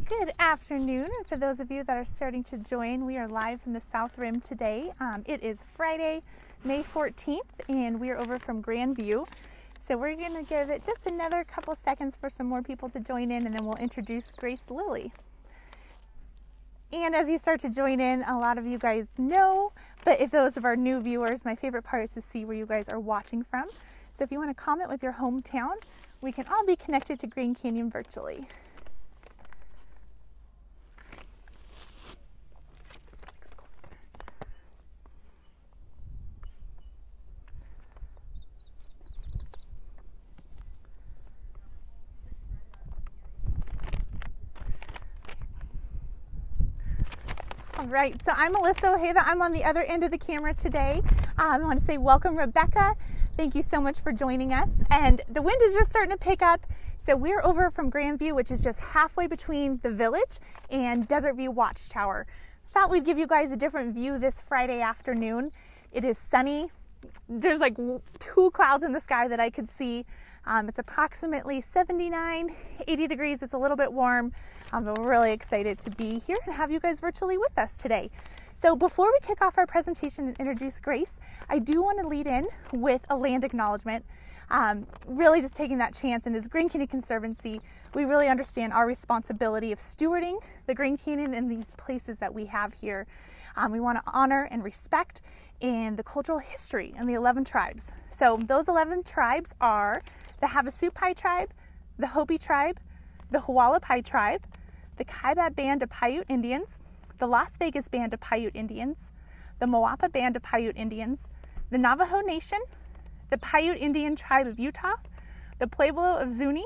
Good afternoon, and for those of you that are starting to join, we are live from the South Rim today. It is Friday, May 14th, and we are over from Grandview. So we're going to give it just another couple seconds for some more people to join in, and then we'll introduce Grace Lilly. And as you start to join in, a lot of you guys know, but if those of our new viewers, my favorite part is to see where you guys are watching from. So if you want to comment with your hometown, we can all be connected to Grand Canyon virtually. All right, so I'm Melissa Ojeda. I'm on the other end of the camera today. I want to say welcome, Rebecca. Thank you so much for joining us. And the wind is just starting to pick up. So we're over from Grandview, which is just halfway between the village and Desert View Watchtower. Thought we'd give you guys a different view this Friday afternoon. It is sunny. There's like 2 clouds in the sky that I could see. It's approximately 79, 80 degrees. It's a little bit warm. But we're really excited to be here and have you guys virtually with us today. So before we kick off our presentation and introduce Grace, I do want to lead in with a land acknowledgement. Really just taking that chance, and as Grand Canyon Conservancy, we really understand our responsibility of stewarding the Grand Canyon and these places that we have here. We want to honor and respect in the cultural history and the 11 tribes. So those 11 tribes are the Havasupai tribe, the Hopi tribe, the Hualapai tribe, the Kaibab Band of Paiute Indians, the Las Vegas Band of Paiute Indians, the Moapa Band of Paiute Indians, the Navajo Nation, the Paiute Indian tribe of Utah, the Pueblo of Zuni,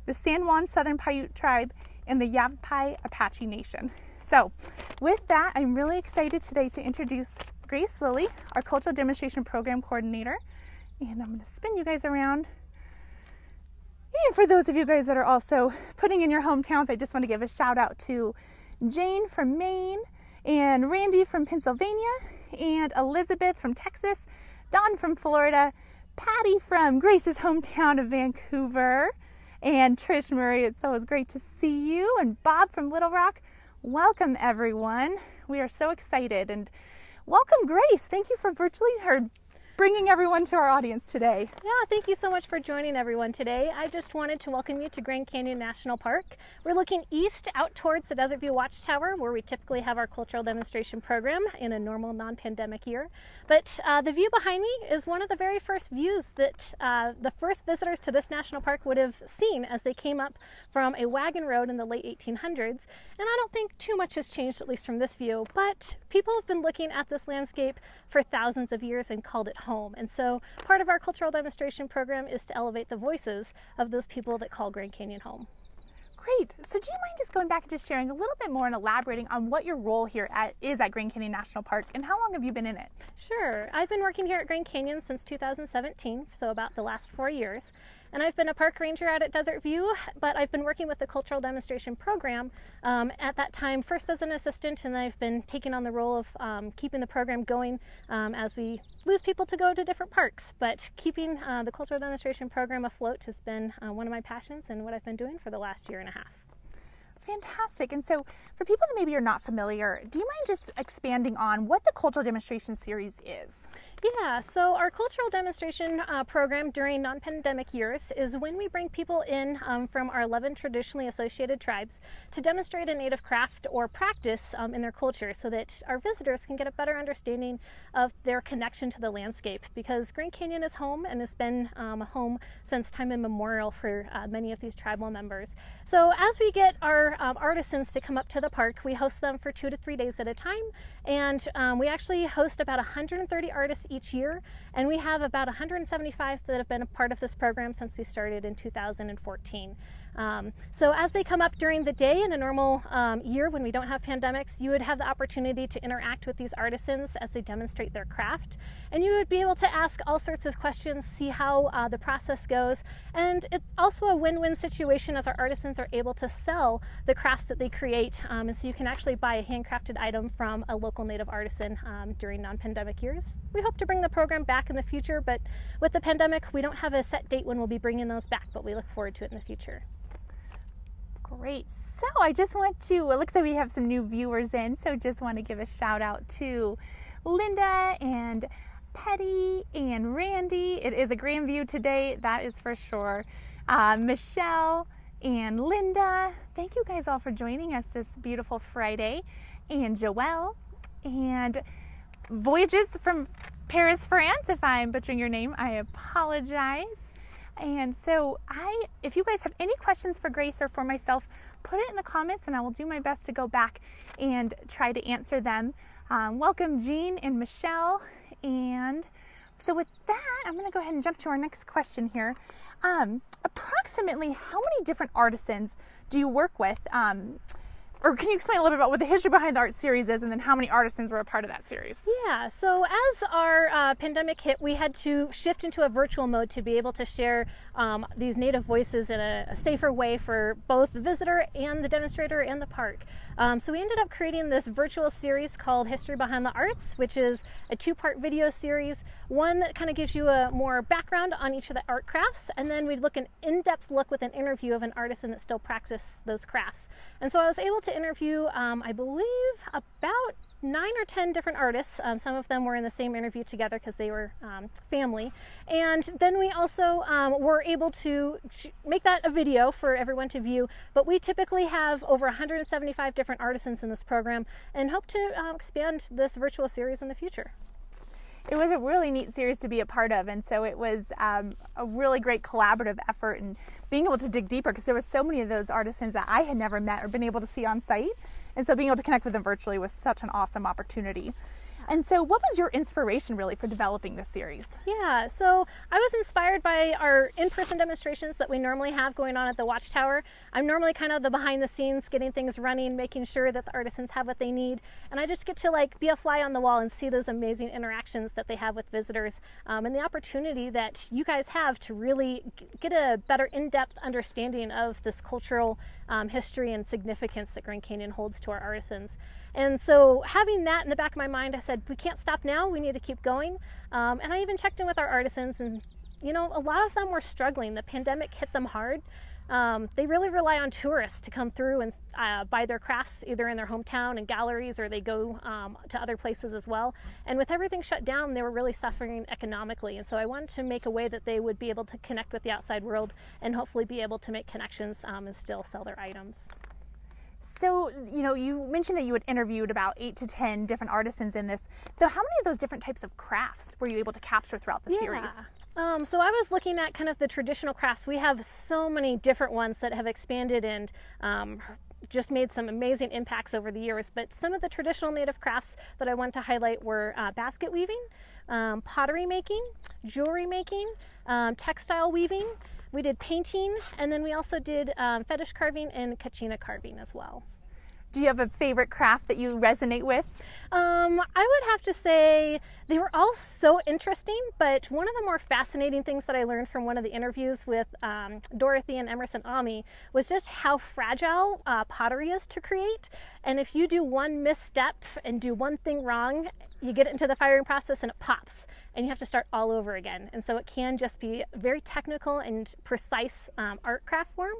the San Juan Southern Paiute tribe, and the Yavapai Apache Nation. So with that, I'm really excited today to introduce Grace Lilly, our Cultural Demonstration Program Coordinator. And I'm going to spin you guys around. And for those of you guys that are also putting in your hometowns, I just want to give a shout out to Jane from Maine, and Randy from Pennsylvania, and Elizabeth from Texas, Dawn from Florida, Patty from Grace's hometown of Vancouver, and Trish Murray. It's always great to see you, and Bob from Little Rock. Welcome everyone. We are so excited, and welcome Grace. Thank you for virtually bringing everyone to our audience today. Yeah, thank you so much for joining everyone today. I just wanted to welcome you to Grand Canyon National Park. We're looking east out towards the Desert View Watchtower, where we typically have our cultural demonstration program in a normal non-pandemic year. But the view behind me is one of the very first views that the first visitors to this national park would have seen as they came up from a wagon road in the late 1800s. And I don't think too much has changed, at least from this view, but people have been looking at this landscape for thousands of years and called it home. And so part of our cultural demonstration program is to elevate the voices of those people that call Grand Canyon home. Great. So do you mind just going back and just sharing a little bit more and elaborating on what your role here is at Grand Canyon National Park, and how long have you been in it? Sure. I've been working here at Grand Canyon since 2017, so about the last 4 years. And I've been a park ranger out at Desert View, but I've been working with the cultural demonstration program at that time, first as an assistant, and I've been taking on the role of keeping the program going as we lose people to go to different parks. But keeping the cultural demonstration program afloat has been one of my passions and what I've been doing for the last year and a half. Fantastic. And so for people that maybe are not familiar, do you mind just expanding on what the cultural demonstration series is? Yeah, so our cultural demonstration program during non-pandemic years is when we bring people in from our 11 traditionally associated tribes to demonstrate a native craft or practice in their culture, so that our visitors can get a better understanding of their connection to the landscape, because Grand Canyon is home and has been a home since time immemorial for many of these tribal members. So as we get our artisans to come up to the park, we host them for 2 to 3 days at a time, and we actually host about 130 artists each year, and we have about 175 that have been a part of this program since we started in 2014. So as they come up during the day in a normal year when we don't have pandemics, you would have the opportunity to interact with these artisans as they demonstrate their craft, and you would be able to ask all sorts of questions, see how the process goes, and it's also a win-win situation as our artisans are able to sell the crafts that they create, and so you can actually buy a handcrafted item from a local native artisan during non-pandemic years. We hope to bring the program back in the future, but with the pandemic we don't have a set date when we'll be bringing those back, but we look forward to it in the future. Great. So I just want to, it looks like we have some new viewers in, so just want to give a shout out to Linda and Petty and Randy. It is a grand view today, that is for sure. Michelle and Linda, thank you guys all for joining us this beautiful Friday. And Joelle and Voyages from Paris, France. If I'm butchering your name, I apologize. And so if you guys have any questions for Grace or for myself, put it in the comments and I will do my best to go back and try to answer them. Welcome Jean and Michelle. And so with that, I'm going to go ahead and jump to our next question here. Approximately how many different artisans do you work with? Or can you explain a little bit about what the history behind the art series is and then how many artisans were a part of that series? Yeah, so as our pandemic hit, we had to shift into a virtual mode to be able to share these Native voices in a safer way for both the visitor and the demonstrator and the park. So we ended up creating this virtual series called History Behind the Arts, which is a 2-part video series. One that kind of gives you a more background on each of the art crafts, and then we'd look an in-depth look with an interview of an artisan that still practices those crafts. And so I was able to interview, I believe, about 9 or 10 different artists. Some of them were in the same interview together because they were family. And then we also were able to make that a video for everyone to view. But we typically have over 175 different artisans in this program and hope to expand this virtual series in the future. It was a really neat series to be a part of, and so it was a really great collaborative effort and being able to dig deeper because there were so many of those artisans that I had never met or been able to see on site, and so being able to connect with them virtually was such an awesome opportunity. And so what was your inspiration really for developing this series? Yeah, so I was inspired by our in-person demonstrations that we normally have going on at the Watchtower. I'm normally kind of the behind the scenes, getting things running, making sure that the artisans have what they need. And I just get to like be a fly on the wall and see those amazing interactions that they have with visitors, and the opportunity that you guys have to really get a better in-depth understanding of this cultural history and significance that Grand Canyon holds to our artisans. And so having that in the back of my mind, I said, we can't stop now, we need to keep going. And I even checked in with our artisans and, you know, a lot of them were struggling. The pandemic hit them hard. They really rely on tourists to come through and buy their crafts either in their hometown and galleries, or they go to other places as well. And with everything shut down, they were really suffering economically. And so I wanted to make a way that they would be able to connect with the outside world and hopefully be able to make connections and still sell their items. So, you know, you mentioned that you had interviewed about 8 to 10 different artisans in this. So how many of those different types of crafts were you able to capture throughout the series? So I was looking at kind of the traditional crafts. We have so many different ones that have expanded and just made some amazing impacts over the years. But some of the traditional Native crafts that I want to highlight were basket weaving, pottery making, jewelry making, textile weaving. We did painting, and then we also did fetish carving and kachina carving as well. Do you have a favorite craft that you resonate with? I would have to say they were all so interesting, but one of the more fascinating things that I learned from one of the interviews with Dorothy and Emerson Ami was just how fragile pottery is to create. And if you do one misstep and do one thing wrong, you get it into the firing process and it pops, and you have to start all over again. And so it can just be very technical and precise art craft form.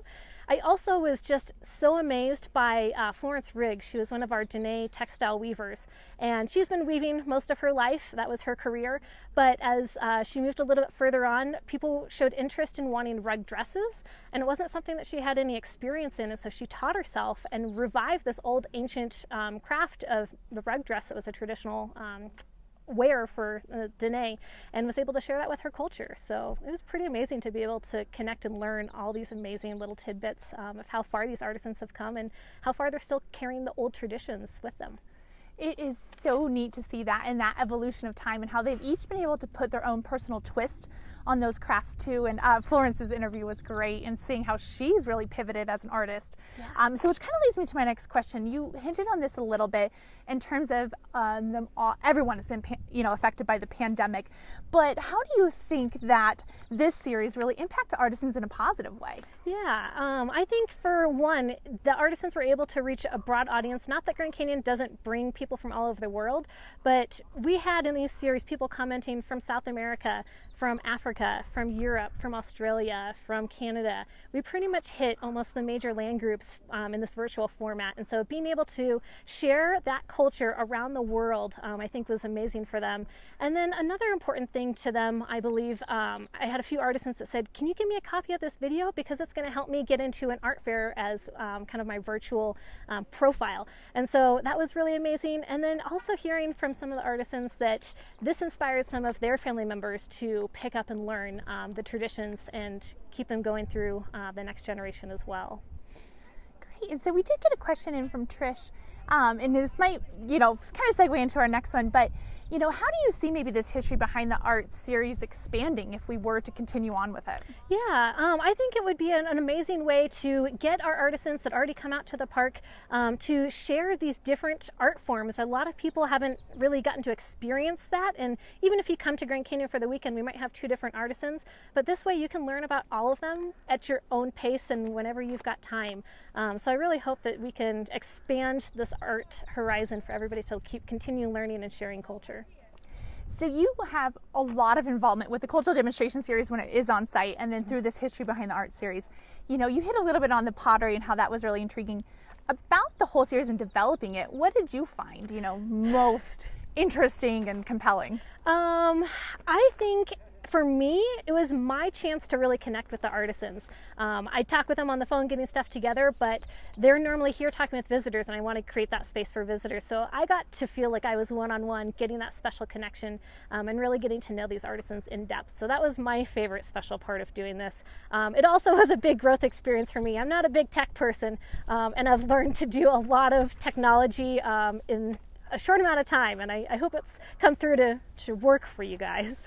I also was just so amazed by Florence Riggs. She was one of our Dene textile weavers, and she's been weaving most of her life. That was her career. But as she moved a little bit further on, people showed interest in wanting rug dresses, and it wasn't something that she had any experience in, and so she taught herself and revived this old ancient craft of the rug dress that was a traditional wear for Dene, and was able to share that with her culture. So it was pretty amazing to be able to connect and learn all these amazing little tidbits of how far these artisans have come and how far they're still carrying the old traditions with them. It is so neat to see that and that evolution of time and how they've each been able to put their own personal twist on those crafts too. And Florence's interview was great, and seeing how she's really pivoted as an artist. Yeah. So which kind of leads me to my next question. You hinted on this a little bit in terms of everyone has been affected by the pandemic. But how do you think that this series really impact the artisans in a positive way? Yeah, I think for one, the artisans were able to reach a broad audience. Not that Grand Canyon doesn't bring people from all over the world, but we had in these series people commenting from South America, from Africa, from Europe, from Australia, from Canada. We pretty much hit almost the major land groups in this virtual format. And so being able to share that culture around the world, I think was amazing for them. And then another important thing to them, I believe, I had a few artisans that said, can you give me a copy of this video? Because it's going to help me get into an art fair as kind of my virtual profile. And so that was really amazing. And then also hearing from some of the artisans that this inspired some of their family members to pick up and learn the traditions and keep them going through the next generation as well. Great. And so we did get a question in from Trish, and this might, kind of segue into our next one, but how do you see maybe this history behind the art series expanding if we were to continue on with it? Yeah, I think it would be an amazing way to get our artisans that already come out to the park to share these different art forms. A lot of people haven't really gotten to experience that, and even if you come to Grand Canyon for the weekend, we might have 2 different artisans, but this way you can learn about all of them at your own pace and whenever you've got time. So I really hope that we can expand this art horizon for everybody to continue learning and sharing culture. So you have a lot of involvement with the cultural demonstration series when it is on site, and then through this history behind the art series. You hit a little bit on the pottery and how that was really intriguing. About the whole series and developing it, what did you find, most interesting and compelling? I think for me, it was my chance to really connect with the artisans. I talk with them on the phone getting stuff together, but they're normally here talking with visitors, and I want to create that space for visitors. So I got to feel like I was one-on-one, getting that special connection, and really getting to know these artisans in depth. So that was my favorite special part of doing this. It also was a big growth experience for me. I'm not a big tech person, and I've learned to do a lot of technology in a short amount of time, and I hope it's come through to work for you guys.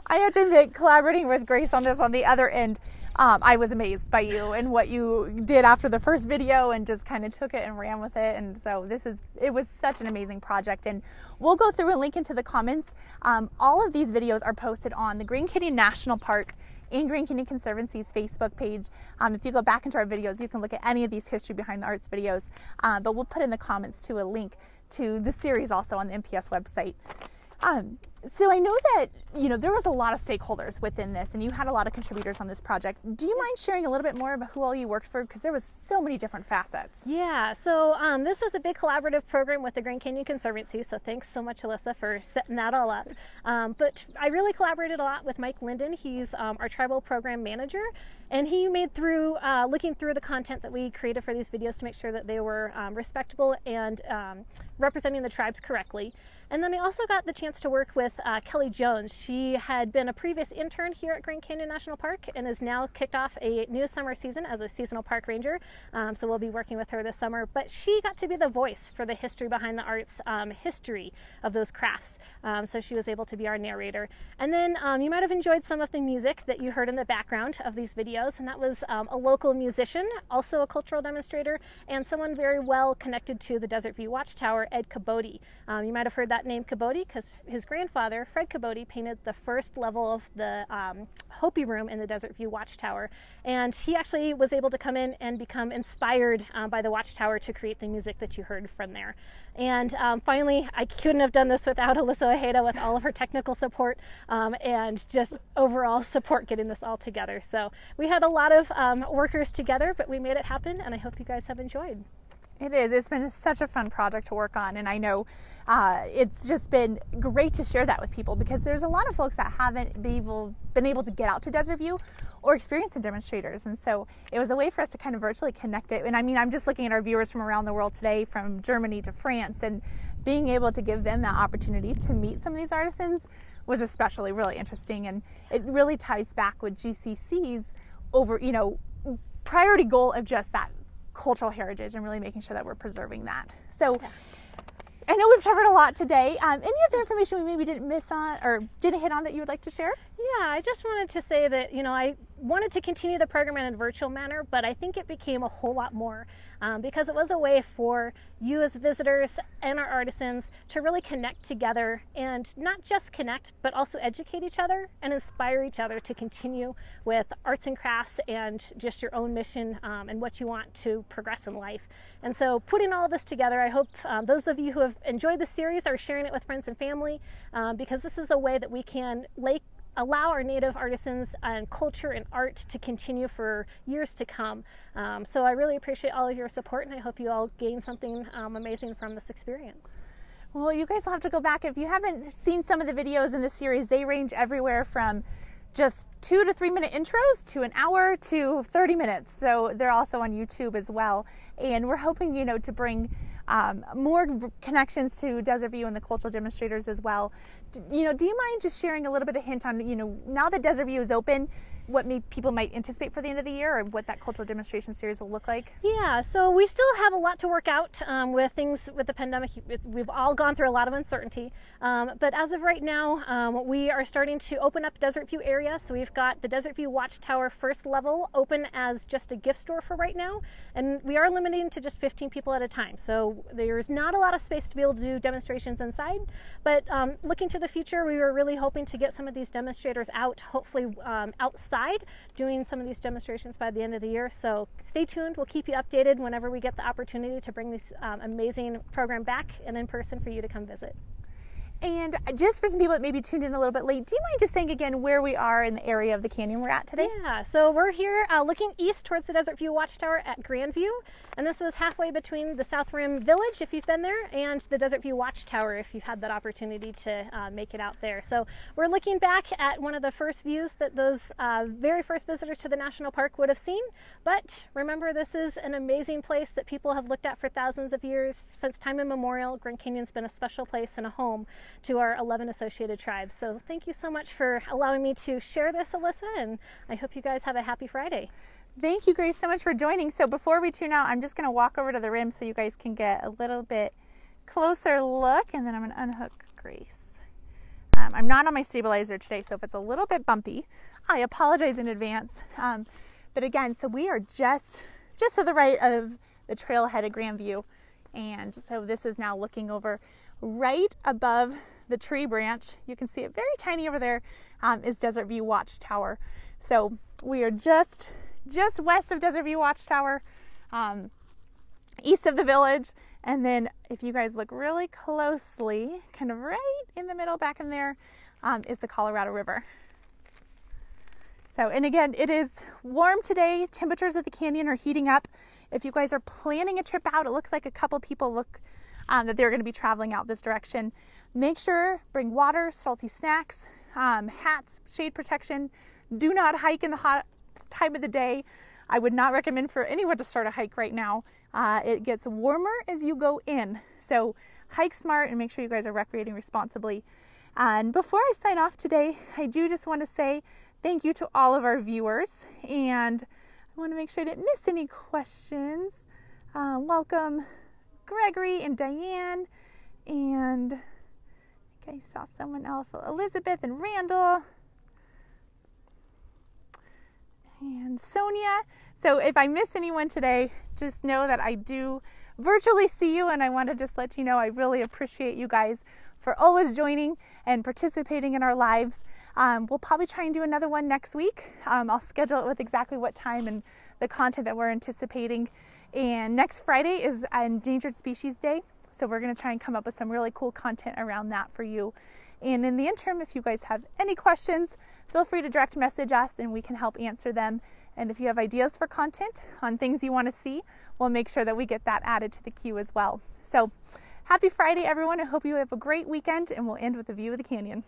I have to admit, collaborating with Grace on this on the other end, I was amazed by you and what you did after the first video and just kind of took it and ran with it. And so it was such an amazing project, and we'll go through and link into the comments. All of these videos are posted on the Grand Canyon National Park and Grand Canyon Conservancy's Facebook page. If you go back into our videos, you can look at any of these history behind the arts videos, but we'll put in the comments to a link to the series also on the MPS website. So I know that, there was a lot of stakeholders within this, and you had a lot of contributors on this project. Do you mind sharing a little bit more about who all you worked for? Because there was so many different facets. Yeah, so this was a big collaborative program with the Grand Canyon Conservancy, so thanks so much, Alyssa, for setting that all up. But I really collaborated a lot with Mike Linden. He's our tribal program manager, and he made through looking through the content that we created for these videos to make sure that they were respectable and representing the tribes correctly. And then I also got the chance to work with Kelly Jones. She had been a previous intern here at Grand Canyon National Park and has now kicked off a new summer season as a seasonal park ranger. So we'll be working with her this summer. But she got to be the voice for the history behind the arts, history of those crafts. So she was able to be our narrator. And then you might have enjoyed some of the music that you heard in the background of these videos. And that was a local musician, also a cultural demonstrator, and someone very well connected to the Desert View Watchtower, Ed Caboti. You might have heard that name Caboti because his grandfather, Fred Caboti, painted the first level of the Hopi room in the Desert View Watchtower. And he actually was able to come in and become inspired by the Watchtower to create the music that you heard from there. And finally, I couldn't have done this without Alyssa Ojeda with all of her technical support and just overall support getting this all together. So we had a lot of workers together, but we made it happen, and I hope you guys have enjoyed. It is. It's been such a fun project to work on, and I know it's just been great to share that with people because there's a lot of folks that haven't been able to get out to Desert View or experience the demonstrators, and so it was a way for us to kind of virtually connect it. And I mean, I'm just looking at our viewers from around the world today, from Germany to France, and being able to give them that opportunity to meet some of these artisans was especially really interesting, and it really ties back with GCC's priority goal of just that cultural heritage and really making sure that we're preserving that. So yeah. I know we've covered a lot today. Any other information we maybe didn't miss on or didn't hit on that you would like to share? Yeah, I just wanted to say that, I wanted to continue the program in a virtual manner, but I think it became a whole lot more because it was a way for you as visitors and our artisans to really connect together, and not just connect, but also educate each other and inspire each other to continue with arts and crafts and just your own mission and what you want to progress in life. And so putting all of this together, I hope those of you who have enjoyed the series are sharing it with friends and family because this is a way that we can allow our Native artisans and culture and art to continue for years to come. So I really appreciate all of your support, and I hope you all gain something amazing from this experience. Well, you guys will have to go back. If you haven't seen some of the videos in this series, they range everywhere from just 2 to 3 minute intros to an hour to 30 minutes. So they're also on YouTube as well. And we're hoping, to bring more connections to Desert View and the cultural demonstrators as well. Do you mind just sharing a little bit of hint on, now that Desert View is open, what people might anticipate for the end of the year, or what that cultural demonstration series will look like? Yeah, so we still have a lot to work out with things with the pandemic. We've all gone through a lot of uncertainty, but as of right now, we are starting to open up Desert View area. So we've got the Desert View Watchtower first level open as just a gift store for right now, and we are limiting to just 15 people at a time. So there's not a lot of space to be able to do demonstrations inside, but looking to the future, we were really hoping to get some of these demonstrators out, hopefully outside, doing some of these demonstrations by the end of the year. So stay tuned. We'll keep you updated whenever we get the opportunity to bring this amazing program back and in person for you to come visit. And just for some people that maybe tuned in a little bit late, do you mind just saying again where we are in the area of the canyon we're at today? Yeah, so we're here looking east towards the Desert View Watchtower at Grandview, and this was halfway between the South Rim Village, if you've been there, and the Desert View Watchtower, if you've had that opportunity to make it out there. So we're looking back at one of the first views that those very first visitors to the national park would have seen. But remember, this is an amazing place that people have looked at for thousands of years. Since time immemorial, Grand Canyon's been a special place and a home to our 11 associated tribes. So thank you so much for allowing me to share this, Alyssa, and I hope you guys have a happy Friday. Thank you, Grace, so much for joining. So before we tune out, I'm just going to walk over to the rim so you guys can get a little bit closer look, and then I'm going to unhook Grace. I'm not on my stabilizer today, so if it's a little bit bumpy, I apologize in advance. But again, so we are just to the right of the trailhead of Grandview, and so this is now looking over right above the tree branch. You can see it very tiny over there, is Desert View Watchtower. So we are just west of Desert View Watchtower, east of the village, and then if you guys look really closely, kind of right in the middle back in there, is the Colorado River. So, and again, it is warm today. Temperatures at the canyon are heating up. If you guys are planning a trip out, it looks like a couple people that they're going to be traveling out this direction. Make sure, bring water, salty snacks, hats, shade protection. Do not hike in the hot time of the day. I would not recommend for anyone to start a hike right now. It gets warmer as you go in. So hike smart and make sure you guys are recreating responsibly. And before I sign off today, I do just want to say thank you to all of our viewers. And I want to make sure I didn't miss any questions. Welcome Gregory and Diane, and I think I saw someone else, Elizabeth and Randall and Sonia. So if I miss anyone today, just know that I do virtually see you, and I want to just let you know I really appreciate you guys for always joining and participating in our lives. We'll probably try and do another one next week. I'll schedule it with exactly what time and the content that we're anticipating. And next Friday is Endangered Species Day, so we're going to try and come up with some really cool content around that for you. And in the interim, if you guys have any questions, feel free to direct message us and we can help answer them. And if you have ideas for content on things you want to see, we'll make sure that we get that added to the queue as well. So happy Friday, everyone. I hope you have a great weekend, and we'll end with a view of the canyon.